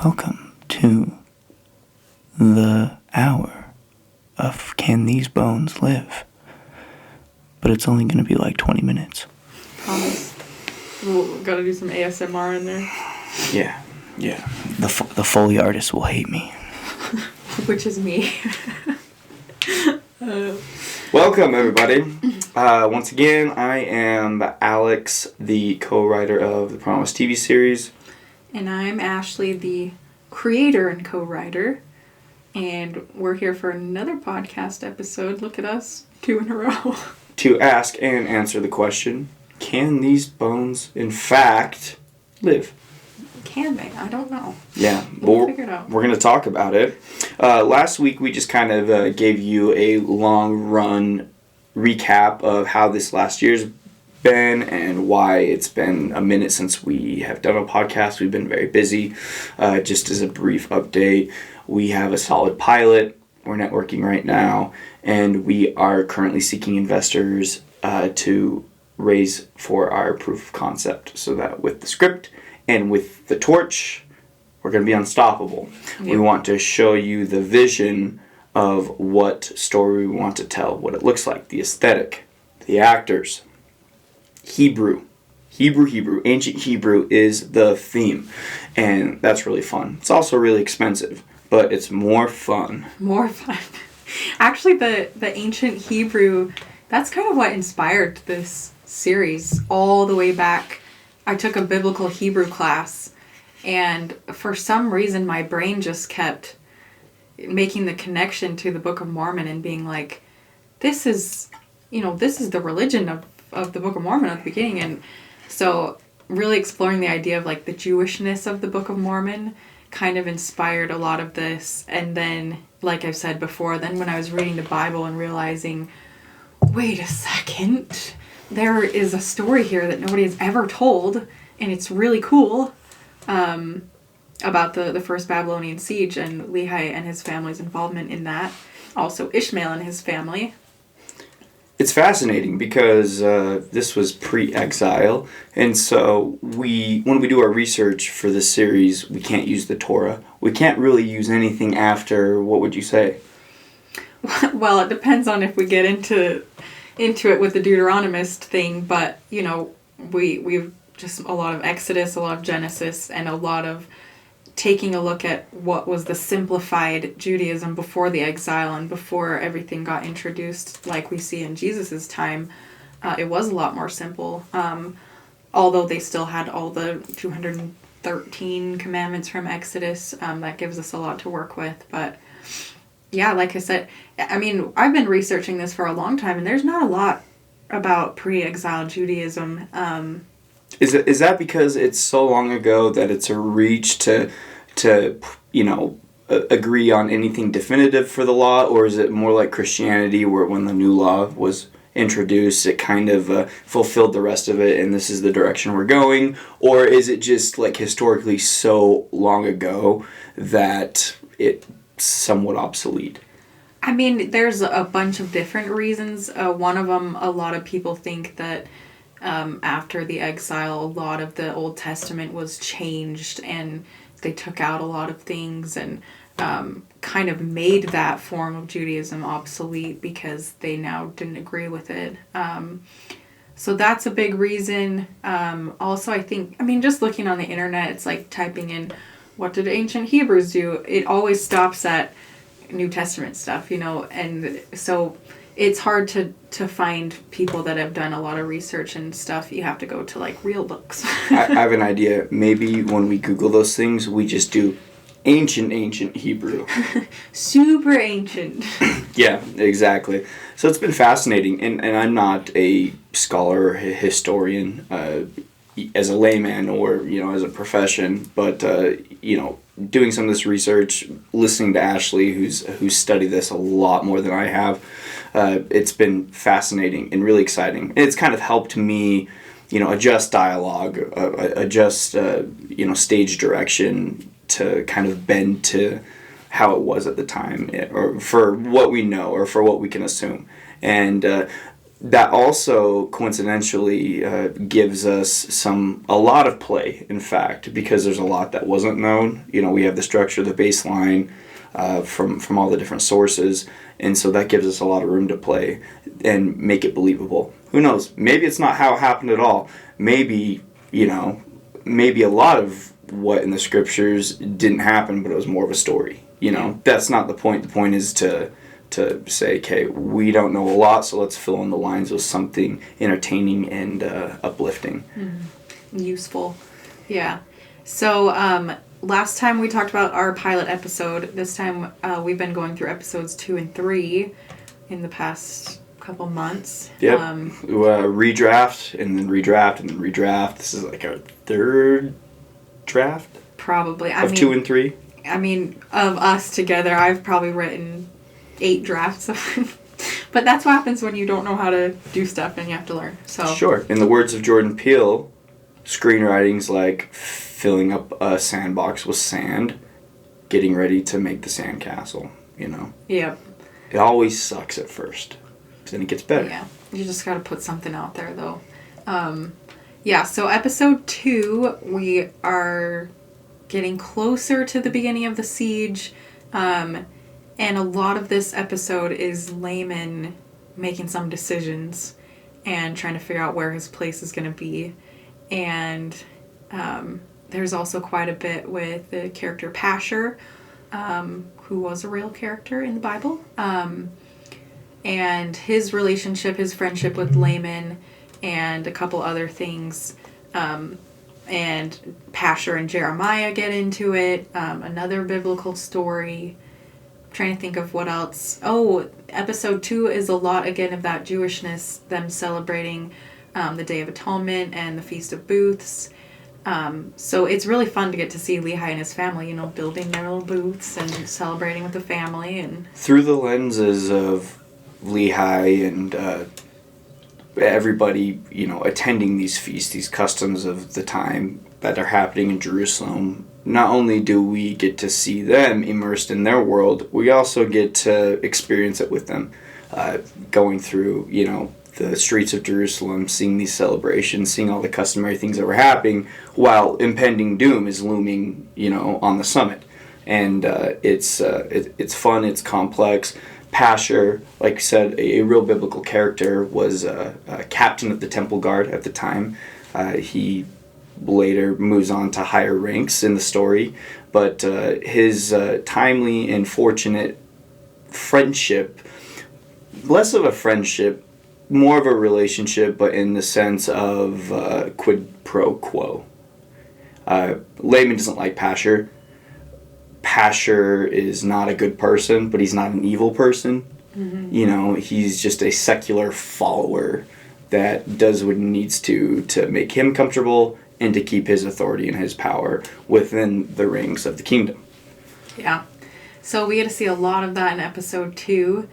Welcome to the hour of Can These Bones Live? But it's only going to be like 20 minutes. Promise. We'll gotta do some ASMR in there. Yeah. The Foley artist will hate me. Which is me. Welcome, everybody. Once again, I am Alex, the co-writer of the Promise TV series. And I'm Ashley, the creator and co-writer. And we're here for another podcast episode. Look at us, 2 in a row. To ask and answer the question, can these bones, in fact, live? Can they? I don't know. Yeah, We'll figure it out. We're going to talk about it. Last week, we just kind of gave you a long-run recap of how this last year's been and why it's been a minute since we have done a podcast. We've been very busy. Just as a brief update, we have a solid pilot. We're networking right now, and we are currently seeking investors to raise for our proof of concept, so that with the script and with the torch, we're going to be unstoppable. Yep. We want to show you the vision of what story we want to tell, what it looks like, the aesthetic, the actors. Hebrew, ancient Hebrew is the theme, and that's really fun. It's also really expensive, but it's more fun. More fun. Actually, the ancient Hebrew, that's kind of what inspired this series all the way back. I took a biblical Hebrew class, and for some reason my brain just kept making the connection to the Book of Mormon and being like, this is the religion of the Book of Mormon at the beginning. And so really exploring the idea of like the Jewishness of the Book of Mormon kind of inspired a lot of this. And then, like I've said before, then when I was reading the Bible and realizing, wait a second, there is a story here that nobody has ever told, and it's really cool, about the first Babylonian siege and Lehi and his family's involvement in that. Also Ishmael and his family. It's fascinating because this was pre-exile, and so when we do our research for this series, we can't use the Torah. We can't really use anything after, what would you say? Well, it depends on if we get into it with the Deuteronomist thing, but, we've just a lot of Exodus, a lot of Genesis, and a lot of taking a look at what was the simplified Judaism before the exile and before everything got introduced like we see in Jesus's time. It was a lot more simple, although they still had all the 213 commandments from Exodus. That gives us a lot to work with. But yeah, like I said, I mean, I've been researching this for a long time, and there's not a lot about pre-exile Judaism. Is that because it's so long ago that it's a reach to agree on anything definitive for the law, or is it more like Christianity, where when the new law was introduced, it kind of fulfilled the rest of it, and this is the direction we're going? Or is it just like historically so long ago that it's somewhat obsolete? I mean, there's a bunch of different reasons. One of them, a lot of people think that after the exile, a lot of the Old Testament was changed, and they took out a lot of things and kind of made that form of Judaism obsolete because they now didn't agree with it. So that's a big reason. Also, I think, just looking on the internet, it's like typing in, what did ancient Hebrews do? It always stops at New Testament stuff, and so it's hard to find people that have done a lot of research and stuff. You have to go to like real books. I have an idea. Maybe when we Google those things, we just do ancient Hebrew. Super ancient. Yeah, exactly. So it's been fascinating, and I'm not a scholar or historian as a layman or as a profession, but doing some of this research, listening to Ashley, who's studied this a lot more than I have, it's been fascinating and really exciting. And it's kind of helped me, adjust dialogue, adjust, stage direction to kind of bend to how it was at the time, or for what we know, or for what we can assume. And that also coincidentally gives us a lot of play, in fact, because there's a lot that wasn't known. You know, we have the structure, the baseline from all the different sources, and so that gives us a lot of room to play and make it believable. Who knows? Maybe it's not how it happened at all. Maybe, you know, maybe a lot of what in the scriptures didn't happen, but it was more of a story. You know, that's not the point. The point is to say, okay, we don't know a lot, so let's fill in the lines with something entertaining and uplifting. Useful. Yeah. So last time we talked about our pilot episode. This time we've been going through episodes 2 and 3 in the past couple months. Yep. Redraft and then redraft and then redraft. This is like our third draft Probably. of 2 and 3. I mean, of us together, I've probably written 8 drafts. But that's what happens when you don't know how to do stuff and you have to learn. So Sure. In the words of Jordan Peele, screenwriting's like filling up a sandbox with sand, getting ready to make the sandcastle, you know? Yeah. It always sucks at first. Then it gets better. Yeah. You just got to put something out there, though. Yeah, so episode 2, we are getting closer to the beginning of the siege. And a lot of this episode is Layman making some decisions and trying to figure out where his place is going to be. And there's also quite a bit with the character Pasher, who was a real character in the Bible. And his relationship, his friendship with Layman, and a couple other things. And Pasher and Jeremiah get into it. Another biblical story. Trying to think of what else. Oh, episode 2 is a lot again of that Jewishness, them celebrating the Day of Atonement and the Feast of Booths. So it's really fun to get to see Lehi and his family, you know, building their little booths and celebrating with the family. And through the lenses of Lehi and everybody, you know, attending these feasts, these customs of the time that are happening in Jerusalem, not only do we get to see them immersed in their world, we also get to experience it with them, going through, you know, the streets of Jerusalem, seeing these celebrations, seeing all the customary things that were happening while impending doom is looming, you know, on the summit. And it's fun, it's complex. Pasher, like you said, a real biblical character, was a captain of the temple guard at the time. He later moves on to higher ranks in the story, but his timely and fortunate friendship, less of a friendship, more of a relationship, but in the sense of quid pro quo. Layman doesn't like Pasher. Pasher is not a good person, but he's not an evil person. Mm-hmm. You know, he's just a secular follower that does what he needs to make him comfortable and to keep his authority and his power within the rings of the kingdom. Yeah. So we get to see a lot of that in episode 2.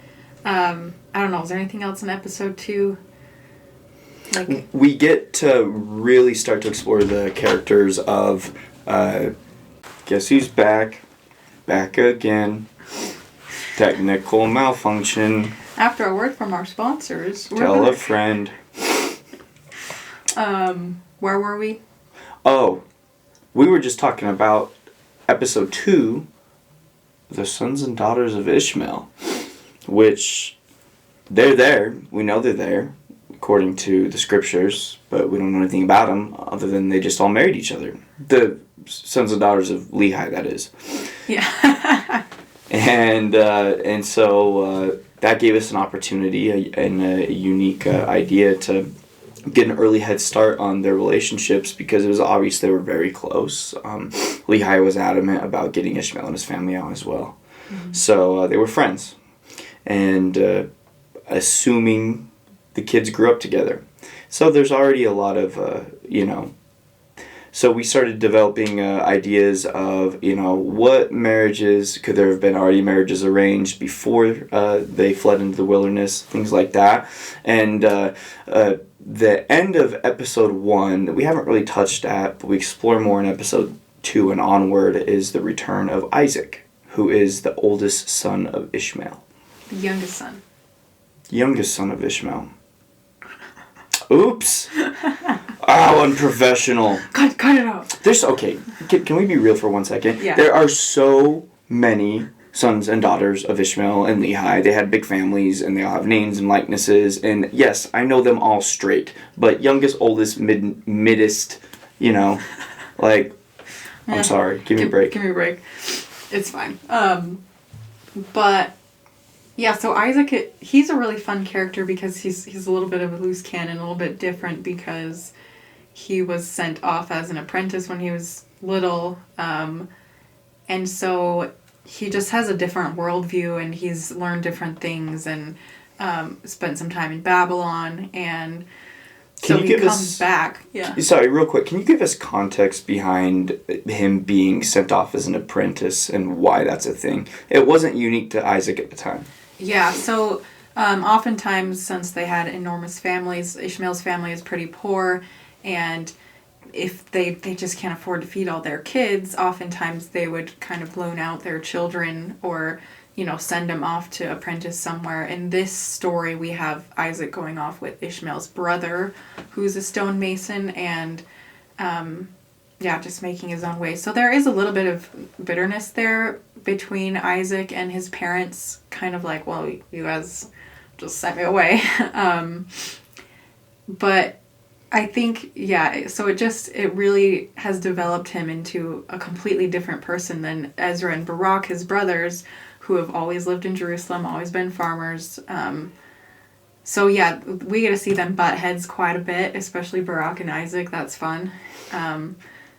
I don't know, is there anything else in episode 2? Like, we get to really start to explore the characters of, guess who's back? Back again. Technical malfunction. After a word from our sponsors. Tell a friend. Where were we? Oh, we were just talking about episode 2, the sons and daughters of Ishmael, which they're there. We know they're there, according to the scriptures, but we don't know anything about them other than they just all married each other. The sons and daughters of Lehi, that is. Yeah. and so that gave us an opportunity and a unique idea to get an early head start on their relationships, because it was obvious they were very close. Lehi was adamant about getting Ishmael and his family out as well. Mm-hmm. So they were friends. And assuming the kids grew up together. So there's already a lot of, so we started developing ideas of, what marriages, could there have been already marriages arranged before they fled into the wilderness, things like that. And the end of episode 1 that we haven't really touched at, but we explore more in episode 2 and onward, is the return of Isaac, who is the oldest son of Ishmael. The youngest son. Youngest son of Ishmael. Oops. Oh, unprofessional. Cut it out. There's okay. Can we be real for 1 second? Yeah. There are so many sons and daughters of Ishmael and Lehi. They had big families and they all have names and likenesses. And yes, I know them all straight. But youngest, oldest, middest, you know, like, I'm sorry. Give me a break. Give me a break. It's fine. But yeah, so Isaac, he's a really fun character because he's a little bit of a loose cannon, a little bit different because he was sent off as an apprentice when he was little. And so he just has a different worldview and he's learned different things and spent some time in Babylon and so he comes back. Yeah. Sorry, real quick. Can you give us context behind him being sent off as an apprentice and why that's a thing? It wasn't unique to Isaac at the time. Yeah, so oftentimes since they had enormous families, Ishmael's family is pretty poor and if they just can't afford to feed all their kids, oftentimes they would kind of loan out their children or, you know, send them off to apprentice somewhere. In this story, we have Isaac going off with Ishmael's brother, who's a stonemason, and, just making his own way. So there is a little bit of bitterness there between Isaac and his parents, kind of like, well, you guys just sent me away. But I think, so it really has developed him into a completely different person than Ezra and Barak, his brothers, who have always lived in Jerusalem, always been farmers. We get to see them butt heads quite a bit, especially Barak and Isaac. That's fun.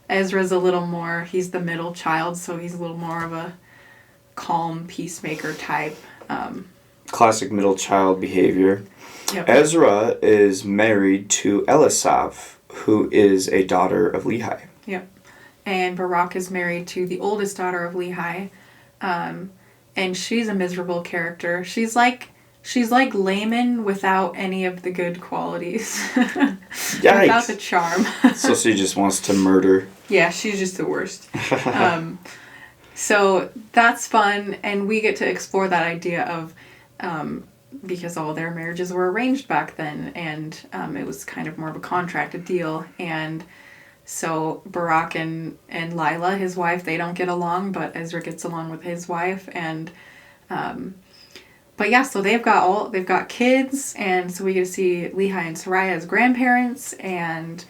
Ezra's a little more, he's the middle child, so he's a little more of a calm peacemaker type. Classic middle child behavior. Yep. Ezra is married to Elisav, who is a daughter of Lehi. Yep. And Barak is married to the oldest daughter of Lehi. And she's a miserable character. She's like Laman without any of the good qualities. Yikes. Without the charm. So she just wants to murder. Yeah, she's just the worst. So that's fun, and we get to explore that idea of because all their marriages were arranged back then, and it was kind of more of a contracted deal, and so Barak and Lila, his wife, they don't get along, but Ezra gets along with his wife, and so they've got kids, and so we get to see Lehi and Sariah as grandparents, and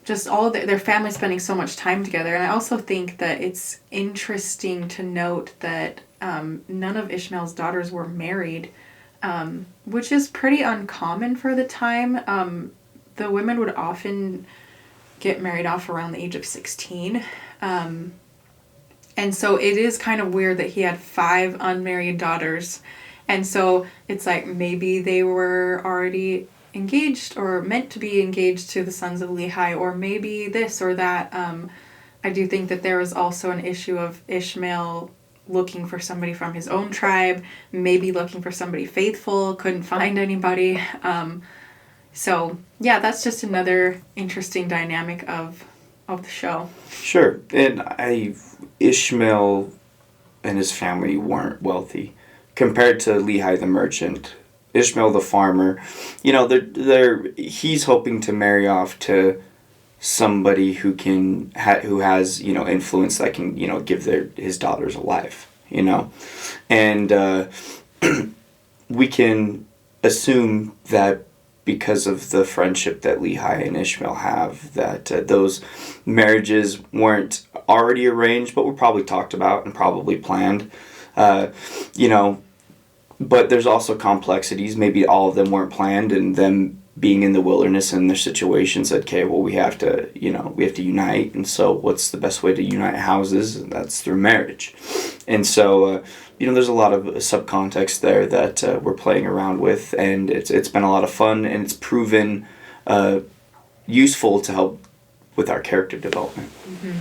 just all their family spending so much time together. And I also think that it's interesting to note that none of Ishmael's daughters were married, which is pretty uncommon for the time. The women would often get married off around the age of 16. And so it is kind of weird that he had 5 unmarried daughters. And so it's like maybe they were already engaged or meant to be engaged to the sons of Lehi, or maybe this or that. I do think that there was also an issue of Ishmael looking for somebody from his own tribe, maybe looking for somebody faithful, couldn't find anybody. That's just another interesting dynamic of the show. Sure. And Ishmael and his family weren't wealthy compared to Lehi the merchant. Ishmael the farmer, he's hoping to marry off to somebody who has influence that can give his daughters a life, and we can assume that because of the friendship that Lehi and Ishmael have, that those marriages weren't already arranged, but were probably talked about and probably planned, But there's also complexities. Maybe all of them weren't planned, and them being in the wilderness and their situation said, okay, well, we have to unite. And so what's the best way to unite houses? And that's through marriage. And so, there's a lot of subcontext there that we're playing around with, and it's been a lot of fun, and it's proven useful to help with our character development. Mm-hmm.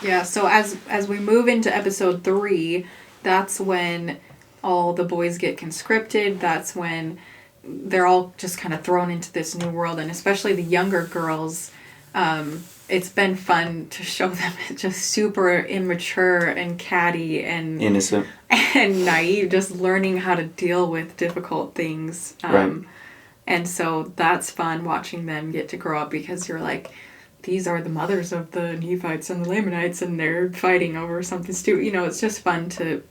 Yeah, so as we move into episode 3, that's when all the boys get conscripted. That's when they're all just kind of thrown into this new world, and especially the younger girls. It's been fun to show them just super immature and catty and innocent and naive, just learning how to deal with difficult things. Right. And so that's fun watching them get to grow up, because you're like, these are the mothers of the Nephites and the Lamanites, and they're fighting over something stupid. You know, it's just fun to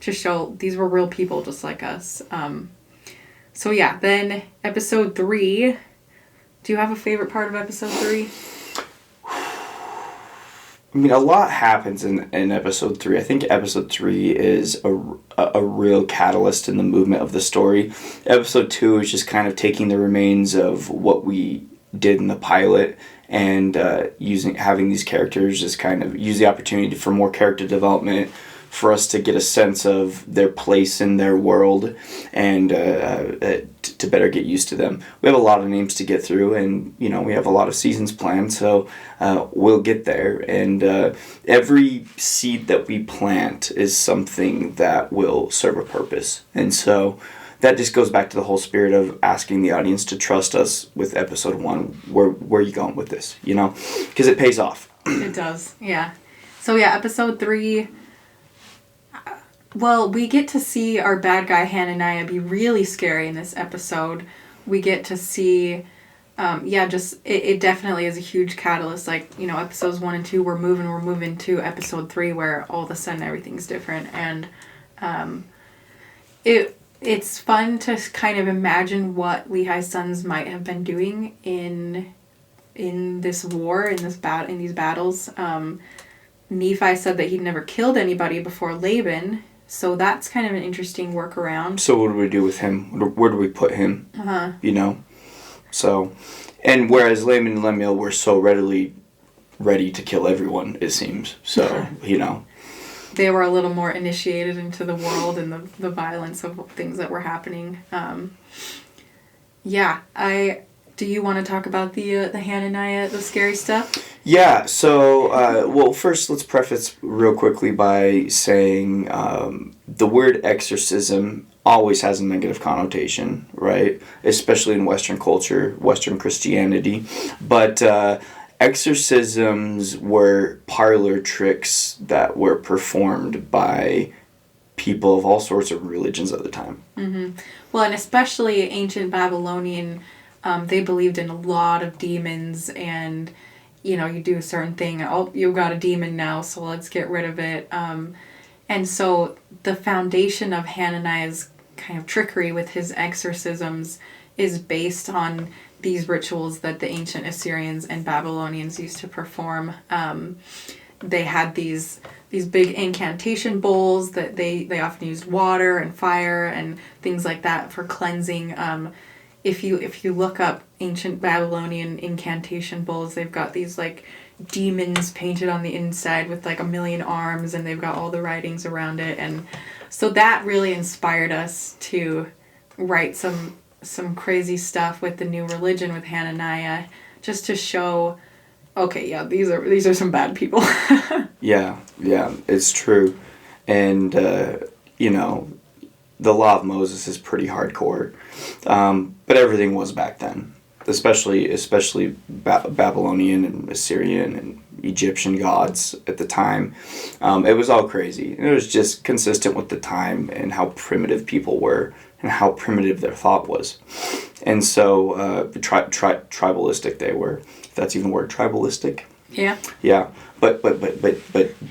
show these were real people just like us. So yeah, then episode 3. Do you have a favorite part of episode 3? I mean, a lot happens in episode 3. I think episode 3 is a real catalyst in the movement of the story. Episode 2 is just kind of taking the remains of what we did in the pilot and having these characters just kind of use the opportunity for more character development, for us to get a sense of their place in their world, and to better get used to them. We have a lot of names to get through, and we have a lot of seasons planned, so we'll get there. And every seed that we plant is something that will serve a purpose. And so that just goes back to the whole spirit of asking the audience to trust us with episode 1. Where are you going with this? Because it pays off. It does, yeah. So yeah, episode 3. Well, we get to see our bad guy Hananiah be really scary in this episode. We get to see, it definitely is a huge catalyst. Like, episodes 1 and 2, we're moving to episode 3, where all of a sudden everything's different. And it's fun to kind of imagine what Lehi's sons might have been doing in this war, in these battles. Nephi said that he'd never killed anybody before Laban. So that's kind of an interesting workaround. So what do we do with him? Where do we put him? So, and whereas Laman and Lemuel were so ready to kill everyone, it seems. So, They were a little more initiated into the world and the violence of things that were happening. Do you want to talk about the Hananiah, the scary stuff? Yeah, so, first let's preface real quickly by saying the word exorcism always has a negative connotation, right? Especially in Western culture, Western Christianity. But exorcisms were parlor tricks that were performed by people of all sorts of religions at the time. Mm-hmm. Well, and especially ancient Babylonian, they believed in a lot of demons, and you do a certain thing, oh, you've got a demon now, so let's get rid of it. And so the foundation of Hananiah's kind of trickery with his exorcisms is based on these rituals that the ancient Assyrians and Babylonians used to perform. They had these big incantation bowls that they often used water and fire and things like that for cleansing. If you look up ancient Babylonian incantation bowls, they've got these like demons painted on the inside with like 1,000,000 arms, and they've got all the writings around it. And so that really inspired us to write some crazy stuff with the new religion with Hananiah, just to show, okay, yeah, these are some bad people. Yeah, it's true. And the law of Moses is pretty hardcore, but everything was back then, especially Babylonian and Assyrian and Egyptian gods at the time. It was all crazy. It was just consistent with the time and how primitive people were and how primitive their thought was. And so tribalistic they were, if that's even a word, tribalistic. Yeah. Yeah, but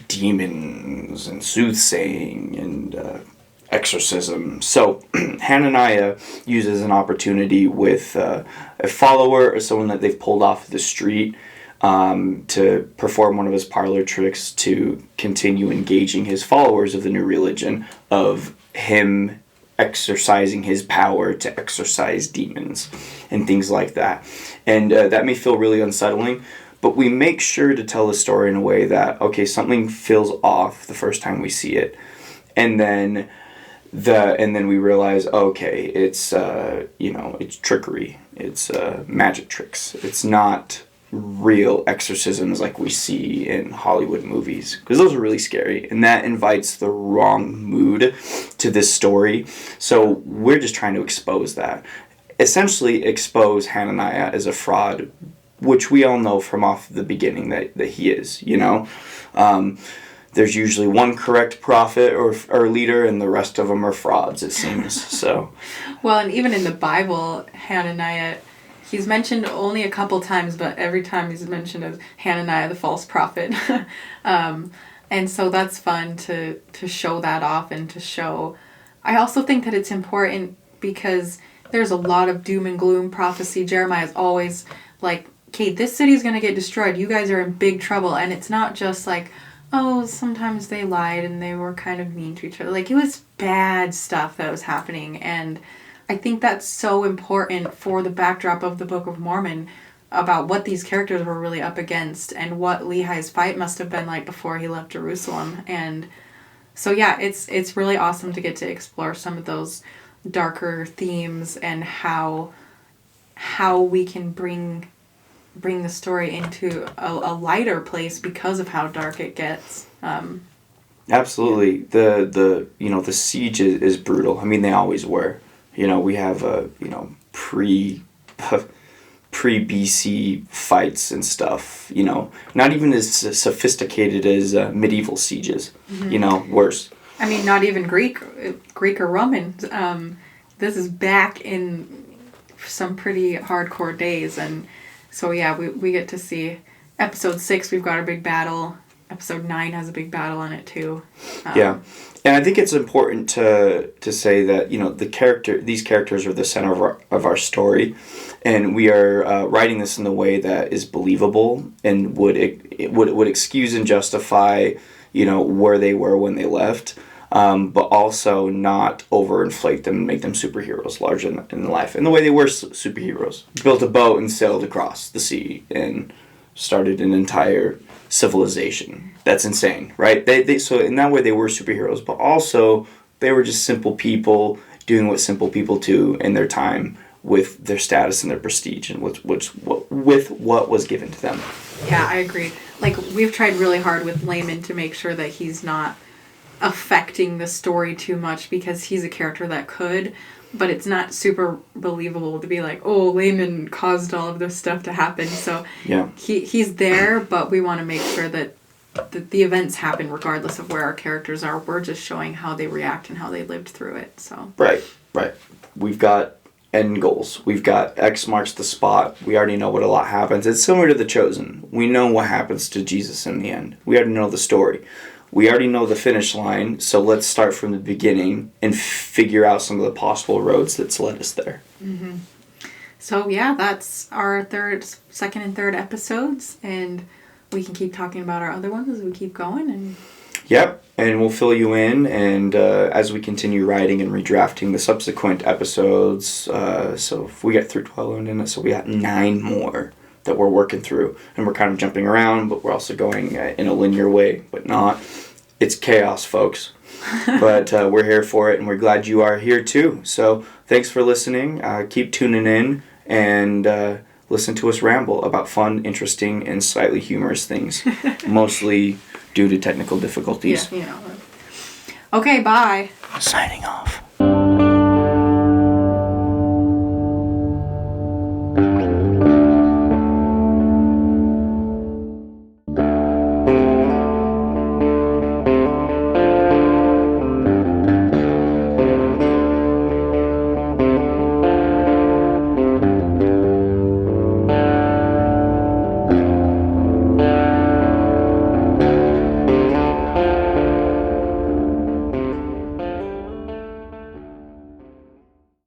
demons and soothsaying and exorcism. So Hananiah uses an opportunity with a follower or someone that they've pulled off the street to perform one of his parlor tricks to continue engaging his followers of the new religion, of him exercising his power to exorcise demons and things like that. And that may feel really unsettling, but we make sure to tell the story in a way that, okay, something feels off the first time we see it, and then we realize, okay, it's it's trickery, it's magic tricks. It's not real exorcisms like we see in Hollywood movies, because those are really scary, and that invites the wrong mood to this story. So we're just trying to expose that, essentially expose Hananiah as a fraud, which we all know from off the beginning that he is. there's usually one correct prophet or leader, and the rest of them are frauds, it seems. So, Well, and even in the Bible, Hananiah, he's mentioned only a couple times, but every time he's mentioned as Hananiah, the false prophet. And so that's fun to show that off and to show. I also think that it's important because there's a lot of doom and gloom prophecy. Jeremiah is always like, okay, this city's going to get destroyed. You guys are in big trouble. And it's not just like, oh, sometimes they lied and they were kind of mean to each other. Like, it was bad stuff that was happening. And I think that's so important for the backdrop of the Book of Mormon about what these characters were really up against and what Lehi's fight must have been like before he left Jerusalem. And so, yeah, it's really awesome to get to explore some of those darker themes and how we can bring the story into a lighter place because of how dark it gets. absolutely, the the siege is brutal. I mean, they always were. We have pre BC fights and stuff. Not even as sophisticated as medieval sieges. Worse. I mean, not even Greek or Roman. This is back in some pretty hardcore days, and so yeah, we get to see episode 6. We've got a big battle. Episode 9 has a big battle in it too. Yeah, and I think it's important to say that these characters are the center of our story, and we are writing this in the way that is believable and would excuse and justify where they were when they left. But also not overinflate them and make them superheroes larger in life. And the way they were superheroes. Built a boat and sailed across the sea and started an entire civilization. That's insane, right? So in that way they were superheroes, but also they were just simple people doing what simple people do in their time with their status and their prestige and with what was given to them. Yeah, I agree. Like, we've tried really hard with Layman to make sure that he's not affecting the story too much because he's a character that could, but it's not super believable to be like, oh, Layman caused all of this stuff to happen. So yeah, he's there, but we want to make sure that the events happen regardless of where our characters are. We're just showing how they react and how they lived through it. So right. We've got end goals. We've got X marks the spot. We already know what a lot happens. It's similar to The Chosen. We know what happens to Jesus in the end. We already know the story. We already know the finish line, so let's start from the beginning and figure out some of the possible roads that's led us there. Mm-hmm. So yeah, that's our second and third episodes, and we can keep talking about our other ones as we keep going. And yep, and we'll fill you in, and as we continue writing and redrafting the subsequent episodes, so if we get through 12 in it, so we got 9 more that we're working through, and we're kind of jumping around, but we're also going in a linear way, but not. It's chaos, folks. But we're here for it, and we're glad you are here too. So thanks for listening. Keep tuning in and listen to us ramble about fun, interesting, and slightly humorous things, mostly due to technical difficulties. yeah, Okay, bye. Signing off.